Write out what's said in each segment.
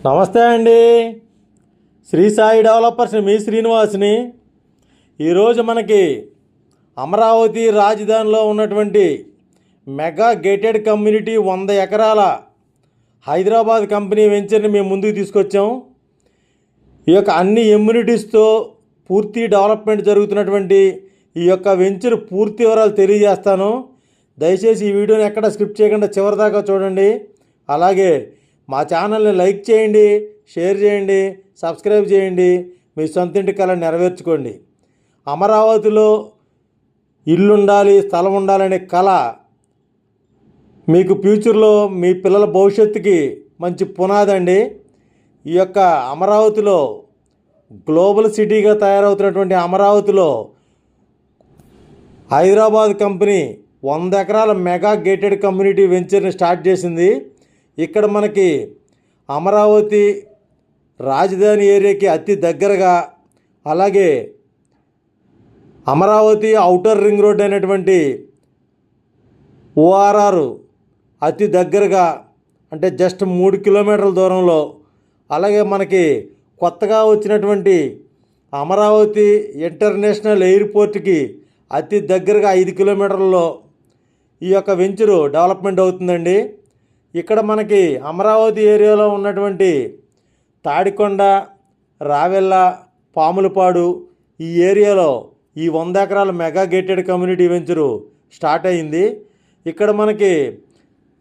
నమస్తే అండి. శ్రీ సాయి డెవలపర్స్ మీ శ్రీనివాస్ని. ఈరోజు మనకి అమరావతి రాజధానిలో ఉన్నటువంటి మెగా గేటెడ్ కమ్యూనిటీ 100 ఎకరాల హైదరాబాద్ కంపెనీ వెంచర్ని మేము ముందుకు తీసుకొచ్చాం. ఈ యొక్క అన్ని ఎమ్యూనిటీస్తో పూర్తి డెవలప్మెంట్ జరుగుతున్నటువంటి ఈ యొక్క వెంచర్ పూర్తి వివరాలు తెలియజేస్తాను. దయచేసి ఈ వీడియోని ఎక్కడ స్కిప్ చేయకుండా చివరిదాకా చూడండి. అలాగే మా ఛానల్ని లైక్ చేయండి, షేర్ చేయండి, సబ్స్క్రైబ్ చేయండి. మీ సొంతింటి కళ నెరవేర్చుకోండి. అమరావతిలో ఇల్లు ఉండాలి, స్థలం ఉండాలనే కళ మీకు ఫ్యూచర్లో మీ పిల్లల భవిష్యత్తుకి మంచి పునాది అండి. ఈ యొక్క అమరావతిలో గ్లోబల్ సిటీగా తయారవుతున్నటువంటి అమరావతిలో హైదరాబాద్ కంపెనీ 100 ఎకరాల మెగా గేటెడ్ కమ్యూనిటీ వెంచర్ని స్టార్ట్ చేసింది. ఇక్కడ మనకి అమరావతి రాజధాని ఏరియాకి అతి దగ్గరగా, అలాగే అమరావతి ఔటర్ రింగ్ రోడ్ అయినటువంటి ORR అతి దగ్గరగా, అంటే జస్ట్ 3 కిలోమీటర్ల దూరంలో, అలాగే మనకి కొత్తగా వచ్చినటువంటి అమరావతి ఇంటర్నేషనల్ ఎయిర్పోర్ట్కి అతి దగ్గరగా 5 కిలోమీటర్లలో ఈ యొక్క వెంచరు డెవలప్మెంట్ అవుతుందండి. ఇక్కడ మనకి అమరావతి ఏరియాలో ఉన్నటువంటి తాడికొండ, రావెల్ల, పాములపాడు ఈ ఏరియాలో ఈ 100 ఎకరాల mega gated community venture start అయింది. ఇక్కడ మనకి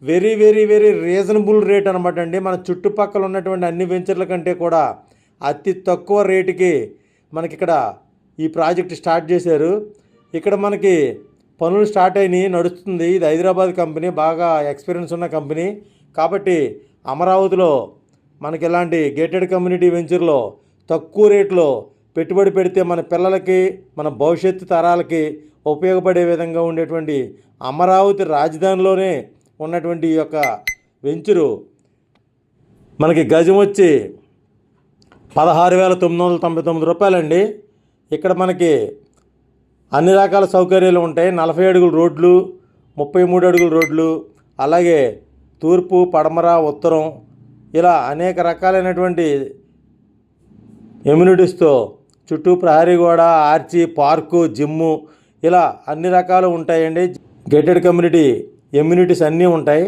very very very reasonable rate అనమాట అండి. మన చుట్టుపక్కల ఉన్నటువంటి అన్ని వెంచర్ల కంటే కూడా అతి తక్కువ రేటుకి మనకి ఇక్కడ ఈ ప్రాజెక్ట్ స్టార్ట్ చేశారు. ఇక్కడ మనకి పనులు స్టార్ట్ అయినాయి, నడుస్తుంది. ఇది హైదరాబాద్ కంపెనీ, బాగా ఎక్స్పీరియన్స్ ఉన్న కంపెనీ. కాబట్టి అమరావతిలో మనకి ఇలాంటి గేటెడ్ కమ్యూనిటీ వెంచర్లో తక్కువ రేట్లో పెట్టుబడి పెడితే మన పిల్లలకి, మన భవిష్యత్తు తరాలకి ఉపయోగపడే విధంగా ఉండేటువంటి అమరావతి రాజధానిలోనే ఉన్నటువంటి ఈ యొక్క వెంచరు మనకి గజం వచ్చి 16,999 రూపాయలండి. ఇక్కడ మనకి అన్ని రకాల సౌకర్యాలు ఉంటాయి. 40 అడుగుల రోడ్లు, 33 అడుగుల రోడ్లు, అలాగే తూర్పు, పడమర, ఉత్తరం ఇలా అనేక రకాలైనటువంటి ఎమ్యూనిటీస్తో చుట్టూ ప్రహరీ గోడ, ఆర్చి, పార్కు, జిమ్ము ఇలా అన్ని రకాలు ఉంటాయండి. గేటెడ్ కమ్యూనిటీ ఎమ్యూనిటీస్ అన్నీ ఉంటాయి.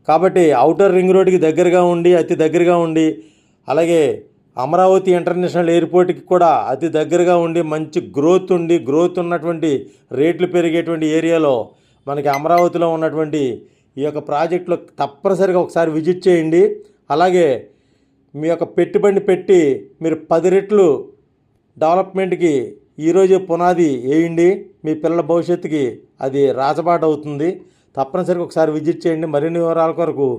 కాబట్టి ఔటర్ రింగ్ రోడ్కి దగ్గరగా ఉండి, అతి దగ్గరగా ఉండి, అలాగే అమరావతి ఇంటర్నేషనల్ ఎయిర్పోర్ట్కి కూడా అతి దగ్గరగా ఉండి, మంచి గ్రోత్ ఉన్నటువంటి రేట్లు పెరిగేటువంటి ఏరియాలో మనకి అమరావతిలో ఉన్నటువంటి ఈ యొక్క ప్రాజెక్టులో తప్పనిసరిగా ఒకసారి విజిట్ చేయండి. అలాగే మీ యొక్క పెట్టుబడిని పెట్టి మీరు 10 రెట్లు డెవలప్మెంట్కి ఈరోజే పునాది వేయండి. మీ పిల్లల భవిష్యత్తుకి అది రాజబాట అవుతుంది. తప్పనిసరిగా ఒకసారి విజిట్ చేయండి. మరిన్ని వివరాల కొరకు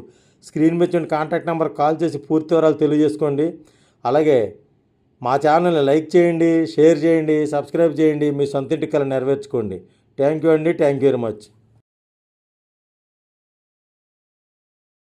స్క్రీన్ మీద కాంటాక్ట్ నెంబర్ కాల్ చేసి పూర్తి వివరాలు తెలియజేసుకోండి. అలాగే మా ఛానల్ని లైక్ చేయండి, షేర్ చేయండి, సబ్స్క్రైబ్ చేయండి. మీ సొంతింటి కల నెరవేర్చుకోండి. థ్యాంక్ యూ అండి. Thank you very much.